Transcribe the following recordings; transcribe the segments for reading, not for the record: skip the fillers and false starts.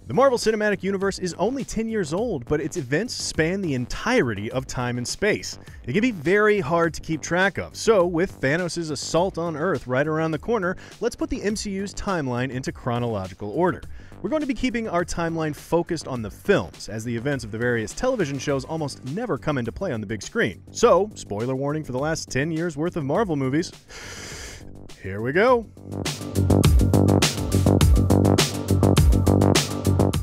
The Marvel Cinematic Universe is only 10 years old, but its events span the entirety of time and space. It can be very hard to keep track of, so with Thanos' assault on Earth right around the corner, let's put the MCU's timeline into chronological order. We're going to be keeping our timeline focused on the films, as the events of the various television shows almost never come into play on the big screen. So, spoiler warning for the last 10 years worth of Marvel movies. Here we go.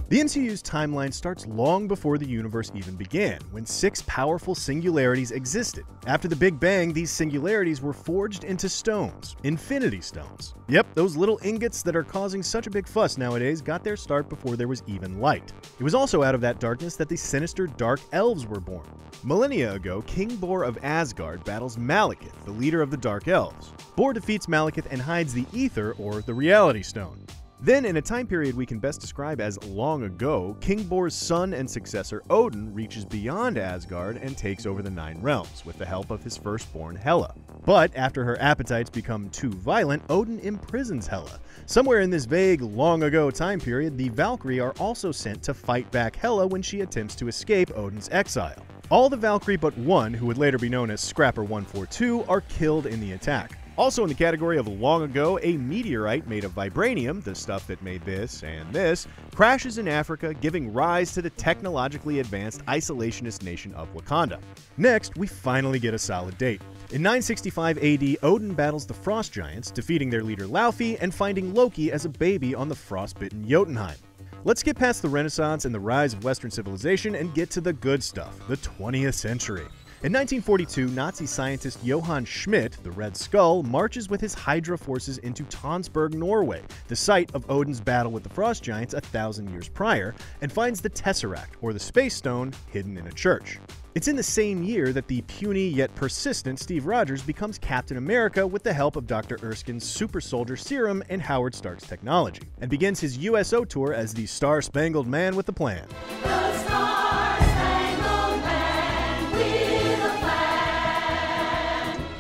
The MCU's timeline starts long before the universe even began, when 6 powerful singularities existed. After the Big Bang, these singularities were forged into stones, Infinity Stones. Yep, those little ingots that are causing such a big fuss nowadays got their start before there was even light. It was also out of that darkness that the sinister Dark Elves were born. Millennia ago, King Bor of Asgard battles Malekith, the leader of the Dark Elves. Bor defeats Malekith and hides the Ether, or the Reality Stone. Then, in a time period we can best describe as long ago, King Bor's son and successor Odin reaches beyond Asgard and takes over the 9 realms, with the help of his firstborn Hela. But after her appetites become too violent, Odin imprisons Hela. Somewhere in this vague, long ago time period, the Valkyrie are also sent to fight back Hela when she attempts to escape Odin's exile. All the Valkyrie but one, who would later be known as Scrapper 142, are killed in the attack. Also in the category of long ago, a meteorite made of vibranium, the stuff that made this and this, crashes in Africa, giving rise to the technologically advanced isolationist nation of Wakanda. Next, we finally get a solid date. In 965 AD, Odin battles the Frost Giants, defeating their leader Laufey and finding Loki as a baby on the frostbitten Jotunheim. Let's get past the Renaissance and the rise of Western civilization and get to the good stuff, the 20th century. In 1942, Nazi scientist Johann Schmidt, the Red Skull, marches with his Hydra forces into Tonsberg, Norway, the site of Odin's battle with the Frost Giants 1,000 years prior, and finds the Tesseract, or the Space Stone, hidden in a church. It's in the same year that the puny yet persistent Steve Rogers becomes Captain America with the help of Dr. Erskine's super soldier serum and Howard Stark's technology, and begins his USO tour as the Star-Spangled Man with a Plan.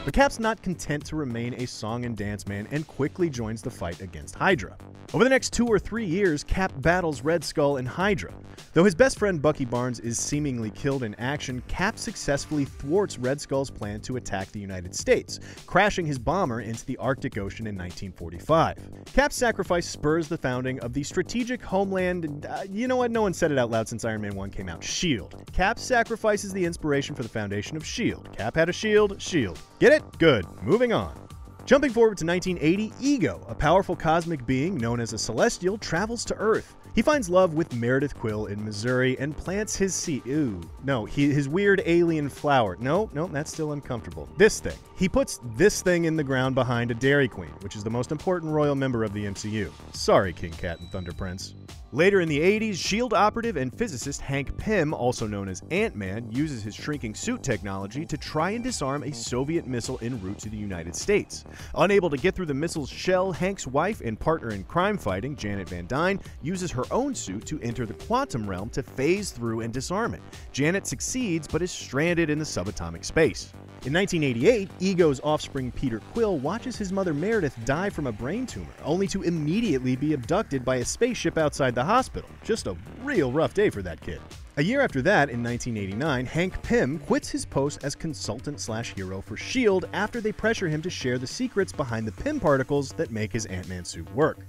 But Cap's not content to remain a song and dance man and quickly joins the fight against Hydra. Over the next 2 or 3 years, Cap battles Red Skull and Hydra. Though his best friend Bucky Barnes is seemingly killed in action, Cap successfully thwarts Red Skull's plan to attack the United States, crashing his bomber into the Arctic Ocean in 1945. Cap's sacrifice spurs the founding of the strategic homeland, you know what, no one said it out loud since Iron Man 1 came out, S.H.I.E.L.D. Cap sacrifices the inspiration for the foundation of S.H.I.E.L.D. Cap had a shield, S.H.I.E.L.D. Get it? Good. Moving on. Jumping forward to 1980, Ego, a powerful cosmic being known as a Celestial, travels to Earth. He finds love with Meredith Quill in Missouri and plants his seed. His weird alien flower. No, that's still uncomfortable. This thing. He puts this thing in the ground behind a Dairy Queen, which is the most important royal member of the MCU. Sorry, King Cat and Thunder Prince. Later in the 80s, S.H.I.E.L.D. operative and physicist Hank Pym, also known as Ant-Man, uses his shrinking suit technology to try and disarm a Soviet missile en route to the United States. Unable to get through the missile's shell, Hank's wife and partner in crime fighting, Janet Van Dyne, uses her own suit to enter the quantum realm to phase through and disarm it. Janet succeeds but is stranded in the subatomic space. In 1988, Ego's offspring Peter Quill watches his mother Meredith die from a brain tumor, only to immediately be abducted by a spaceship outside the hospital. Just a real rough day for that kid. A year after that, in 1989, Hank Pym quits his post as consultant/hero for S.H.I.E.L.D. after they pressure him to share the secrets behind the Pym particles that make his Ant-Man suit work.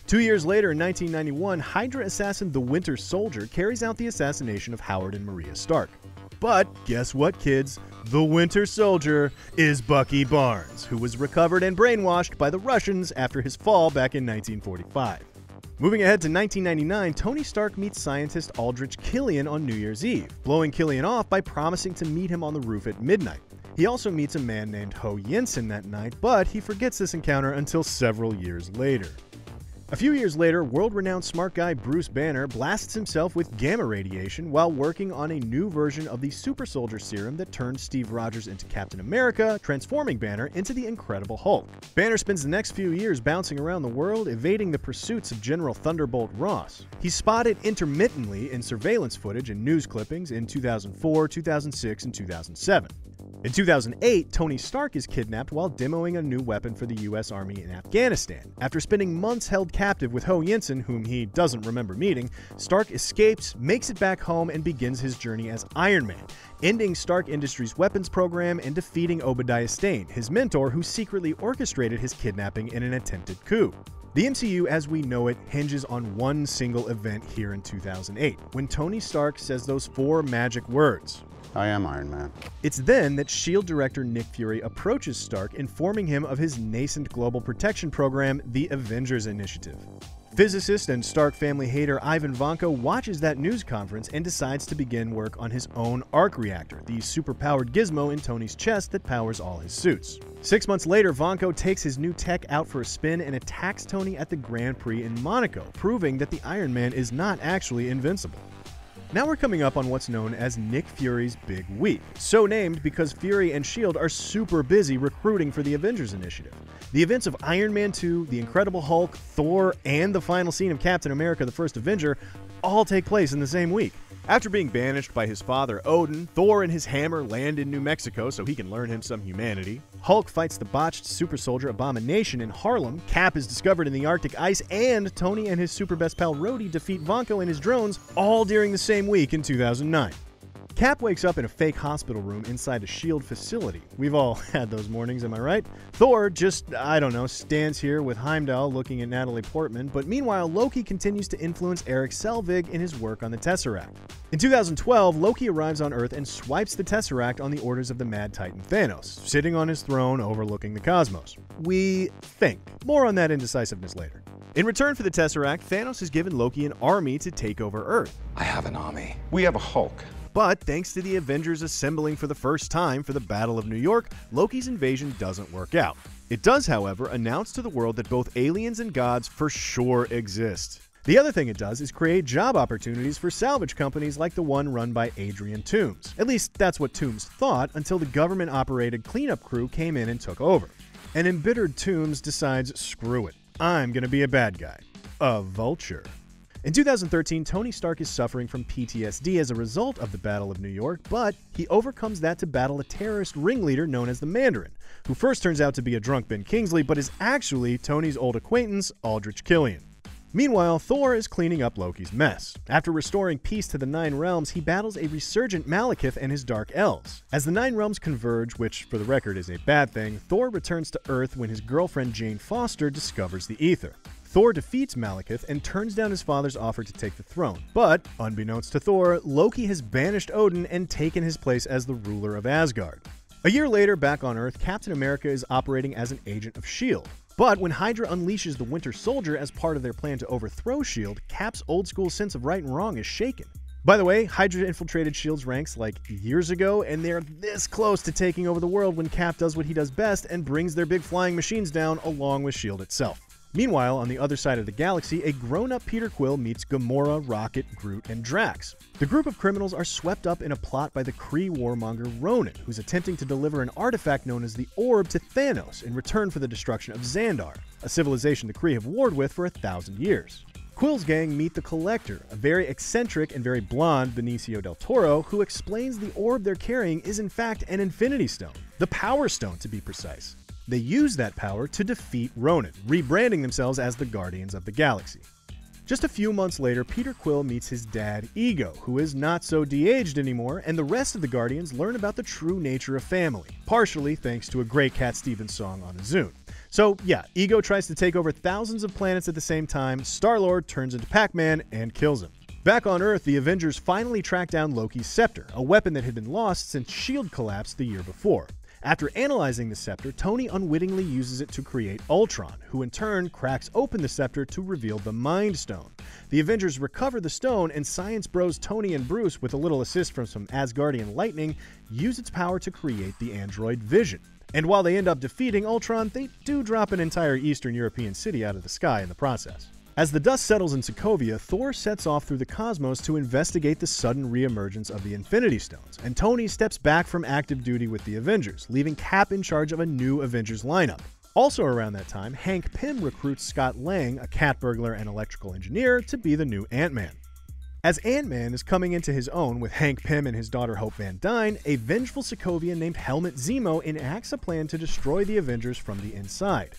2 years later, in 1991, Hydra assassin the Winter Soldier carries out the assassination of Howard and Maria Stark. But guess what, kids? The Winter Soldier is Bucky Barnes, who was recovered and brainwashed by the Russians after his fall back in 1945. Moving ahead to 1999, Tony Stark meets scientist Aldrich Killian on New Year's Eve, blowing Killian off by promising to meet him on the roof at midnight. He also meets a man named Ho Jensen that night, but he forgets this encounter until several years later. A few years later, world-renowned smart guy Bruce Banner blasts himself with gamma radiation while working on a new version of the super soldier serum that turns Steve Rogers into Captain America, transforming Banner into the Incredible Hulk. Banner spends the next few years bouncing around the world, evading the pursuits of General Thunderbolt Ross. He's spotted intermittently in surveillance footage and news clippings in 2004, 2006, and 2007. In 2008, Tony Stark is kidnapped while demoing a new weapon for the US Army in Afghanistan. After spending months held captive with Ho Yinsen, whom he doesn't remember meeting, Stark escapes, makes it back home, and begins his journey as Iron Man, ending Stark Industries' weapons program and defeating Obadiah Stane, his mentor who secretly orchestrated his kidnapping in an attempted coup. The MCU as we know it hinges on one single event here in 2008, when Tony Stark says those 4 magic words. I am Iron Man. It's then that S.H.I.E.L.D. director Nick Fury approaches Stark, informing him of his nascent global protection program, the Avengers Initiative. Physicist and Stark family hater Ivan Vanko watches that news conference and decides to begin work on his own arc reactor, the superpowered gizmo in Tony's chest that powers all his suits. 6 months later, Vanko takes his new tech out for a spin and attacks Tony at the Grand Prix in Monaco, proving that the Iron Man is not actually invincible. Now we're coming up on what's known as Nick Fury's Big Week, so named because Fury and S.H.I.E.L.D. are super busy recruiting for the Avengers Initiative. The events of Iron Man 2, The Incredible Hulk, Thor, and the final scene of Captain America the First Avenger all take place in the same week. After being banished by his father Odin, Thor and his hammer land in New Mexico so he can learn him some humanity. Hulk fights the botched super soldier Abomination in Harlem, Cap is discovered in the Arctic ice, and Tony and his super best pal Rhodey defeat Vanko and his drones all during the same week in 2009. Cap wakes up in a fake hospital room inside a S.H.I.E.L.D. facility. We've all had those mornings, am I right? Thor just, I don't know, stands here with Heimdall looking at Natalie Portman, but meanwhile Loki continues to influence Erik Selvig in his work on the Tesseract. In 2012, Loki arrives on Earth and swipes the Tesseract on the orders of the Mad Titan Thanos, sitting on his throne overlooking the cosmos. We think. More on that indecisiveness later. In return for the Tesseract, Thanos has given Loki an army to take over Earth. I have an army. We have a Hulk. But thanks to the Avengers assembling for the first time for the Battle of New York, Loki's invasion doesn't work out. It does, however, announce to the world that both aliens and gods for sure exist. The other thing it does is create job opportunities for salvage companies like the one run by Adrian Toomes. At least that's what Toomes thought until the government-operated cleanup crew came in and took over. An embittered Toomes decides, screw it, I'm gonna be a bad guy. A vulture. In 2013, Tony Stark is suffering from PTSD as a result of the Battle of New York, but he overcomes that to battle a terrorist ringleader known as the Mandarin, who first turns out to be a drunk Ben Kingsley, but is actually Tony's old acquaintance, Aldrich Killian. Meanwhile, Thor is cleaning up Loki's mess. After restoring peace to the Nine Realms, he battles a resurgent Malekith and his Dark Elves. As the Nine Realms converge, which for the record is a bad thing, Thor returns to Earth when his girlfriend Jane Foster discovers the Ether. Thor defeats Malekith and turns down his father's offer to take the throne. But, unbeknownst to Thor, Loki has banished Odin and taken his place as the ruler of Asgard. A year later, back on Earth, Captain America is operating as an agent of S.H.I.E.L.D. But when Hydra unleashes the Winter Soldier as part of their plan to overthrow S.H.I.E.L.D., Cap's old-school sense of right and wrong is shaken. By the way, Hydra infiltrated S.H.I.E.L.D.'s ranks like years ago, and they're this close to taking over the world when Cap does what he does best and brings their big flying machines down along with S.H.I.E.L.D. itself. Meanwhile, on the other side of the galaxy, a grown-up Peter Quill meets Gamora, Rocket, Groot, and Drax. The group of criminals are swept up in a plot by the Kree warmonger Ronan, who's attempting to deliver an artifact known as the Orb to Thanos in return for the destruction of Xandar, a civilization the Kree have warred with for 1,000 years. Quill's gang meet the Collector, a very eccentric and very blonde Benicio del Toro, who explains the orb they're carrying is in fact an Infinity Stone, the Power Stone to be precise. They use that power to defeat Ronan, rebranding themselves as the Guardians of the Galaxy. Just a few months later, Peter Quill meets his dad, Ego, who is not so de-aged anymore, and the rest of the Guardians learn about the true nature of family, partially thanks to a great Cat Stevens song on a Zune. So yeah, Ego tries to take over thousands of planets at the same time, Star-Lord turns into Pac-Man and kills him. Back on Earth, the Avengers finally track down Loki's scepter, a weapon that had been lost since S.H.I.E.L.D. collapsed the year before. After analyzing the scepter, Tony unwittingly uses it to create Ultron, who in turn cracks open the scepter to reveal the Mind Stone. The Avengers recover the stone, and Science Bros Tony and Bruce, with a little assist from some Asgardian lightning, use its power to create the android Vision. And while they end up defeating Ultron, they do drop an entire Eastern European city out of the sky in the process. As the dust settles in Sokovia, Thor sets off through the cosmos to investigate the sudden re-emergence of the Infinity Stones, and Tony steps back from active duty with the Avengers, leaving Cap in charge of a new Avengers lineup. Also around that time, Hank Pym recruits Scott Lang, a cat burglar and electrical engineer, to be the new Ant-Man. As Ant-Man is coming into his own with Hank Pym and his daughter Hope Van Dyne, a vengeful Sokovian named Helmut Zemo enacts a plan to destroy the Avengers from the inside.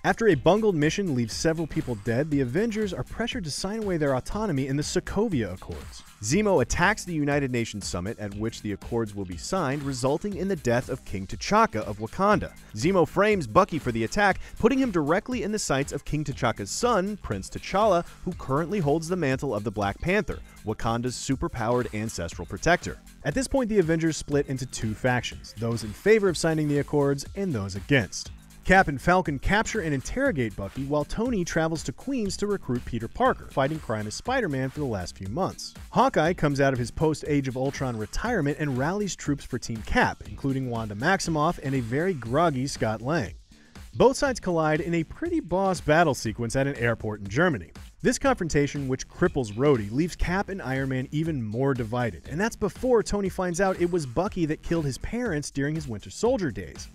After a bungled mission leaves several people dead, the Avengers are pressured to sign away their autonomy in the Sokovia Accords. Zemo attacks the United Nations summit at which the Accords will be signed, resulting in the death of King T'Chaka of Wakanda. Zemo frames Bucky for the attack, putting him directly in the sights of King T'Chaka's son, Prince T'Challa, who currently holds the mantle of the Black Panther, Wakanda's superpowered ancestral protector. At this point, the Avengers split into two factions, those in favor of signing the Accords and those against. Cap and Falcon capture and interrogate Bucky, while Tony travels to Queens to recruit Peter Parker, fighting crime as Spider-Man for the last few months. Hawkeye comes out of his post-Age of Ultron retirement and rallies troops for Team Cap, including Wanda Maximoff and a very groggy Scott Lang. Both sides collide in a pretty boss battle sequence at an airport in Germany. This confrontation, which cripples Rhodey, leaves Cap and Iron Man even more divided, and that's before Tony finds out it was Bucky that killed his parents during his Winter Soldier days.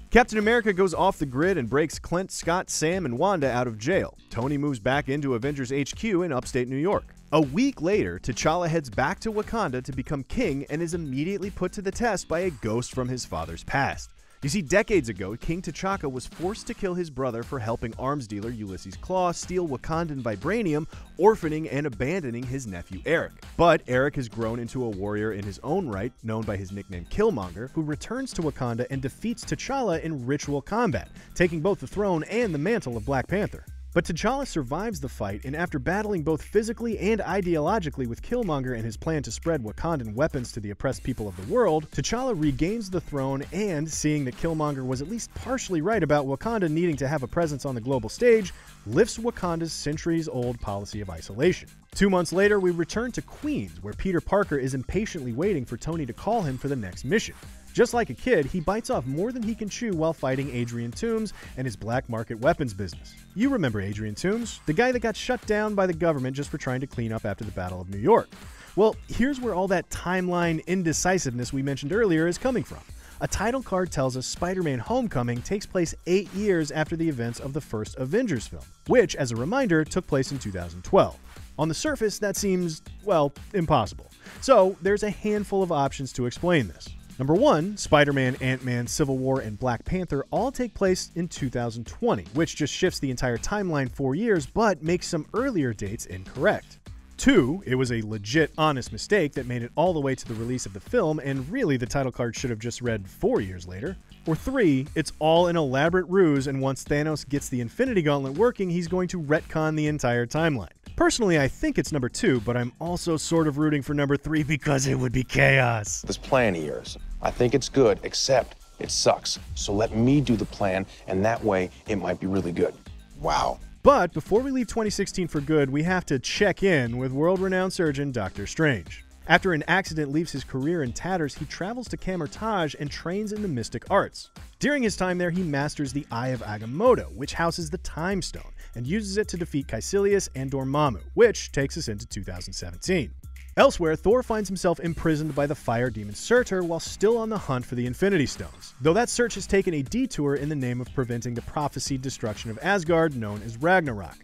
Captain America goes off the grid and breaks Clint, Scott, Sam, and Wanda out of jail. Tony moves back into Avengers HQ in upstate New York. A week later, T'Challa heads back to Wakanda to become king and is immediately put to the test by a ghost from his father's past. You see, decades ago, King T'Chaka was forced to kill his brother for helping arms dealer Ulysses Klaue steal Wakandan vibranium, orphaning and abandoning his nephew Eric. But Eric has grown into a warrior in his own right, known by his nickname Killmonger, who returns to Wakanda and defeats T'Challa in ritual combat, taking both the throne and the mantle of Black Panther. But T'Challa survives the fight, and after battling both physically and ideologically with Killmonger and his plan to spread Wakandan weapons to the oppressed people of the world, T'Challa regains the throne and, seeing that Killmonger was at least partially right about Wakanda needing to have a presence on the global stage, lifts Wakanda's centuries-old policy of isolation. 2 months later, we return to Queens, where Peter Parker is impatiently waiting for Tony to call him for the next mission. Just like a kid, he bites off more than he can chew while fighting Adrian Toomes and his black market weapons business. You remember Adrian Toomes, the guy that got shut down by the government just for trying to clean up after the Battle of New York. Well, here's where all that timeline indecisiveness we mentioned earlier is coming from. A title card tells us Spider-Man Homecoming takes place 8 years after the events of the first Avengers film, which, as a reminder, took place in 2012. On the surface, that seems, well, impossible. So there's a handful of options to explain this. Number 1, Spider-Man, Ant-Man, Civil War, and Black Panther all take place in 2020, which just shifts the entire timeline 4 years, but makes some earlier dates incorrect. 2, it was a legit, honest mistake that made it all the way to the release of the film, and really the title card should have just read 4 years later. Or 3, it's all an elaborate ruse, and once Thanos gets the Infinity Gauntlet working, he's going to retcon the entire timeline. Personally, I think it's number 2, but I'm also sort of rooting for number 3 because it would be chaos. This plan of yours, I think it's good, except it sucks. So let me do the plan, and that way it might be really good. Wow. But before we leave 2016 for good, we have to check in with world-renowned surgeon Dr. Strange. After an accident leaves his career in tatters, he travels to Kamar-Taj and trains in the mystic arts. During his time there, he masters the Eye of Agamotto, which houses the Time Stone, and uses it to defeat Caecilius and Dormammu, which takes us into 2017. Elsewhere, Thor finds himself imprisoned by the fire demon Surtur while still on the hunt for the Infinity Stones, though that search has taken a detour in the name of preventing the prophesied destruction of Asgard known as Ragnarok.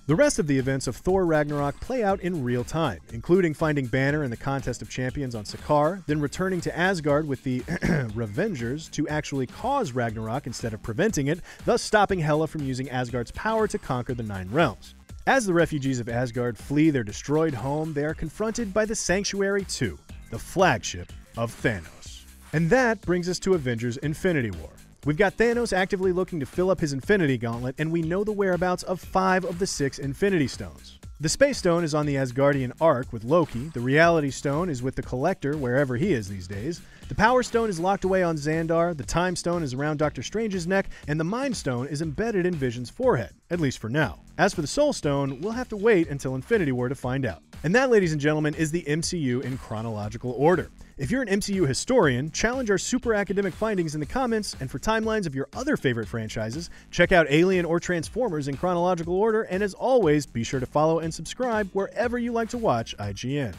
The rest of the events of Thor Ragnarok play out in real time, including finding Banner in the Contest of Champions on Sakaar, then returning to Asgard with the Avengers to actually cause Ragnarok instead of preventing it, thus stopping Hela from using Asgard's power to conquer the 9 realms. As the refugees of Asgard flee their destroyed home, they are confronted by the Sanctuary 2, the flagship of Thanos. And that brings us to Avengers Infinity War. We've got Thanos actively looking to fill up his Infinity Gauntlet, and we know the whereabouts of 5 of the 6 Infinity Stones. The Space Stone is on the Asgardian Ark with Loki, the Reality Stone is with the Collector wherever he is these days, the Power Stone is locked away on Xandar, the Time Stone is around Doctor Strange's neck, and the Mind Stone is embedded in Vision's forehead, at least for now. As for the Soul Stone, we'll have to wait until Infinity War to find out. And that, ladies and gentlemen, is the MCU in chronological order. If you're an MCU historian, challenge our super academic findings in the comments, and for timelines of your other favorite franchises, check out Alien or Transformers in chronological order, and as always, be sure to follow and subscribe wherever you like to watch IGN.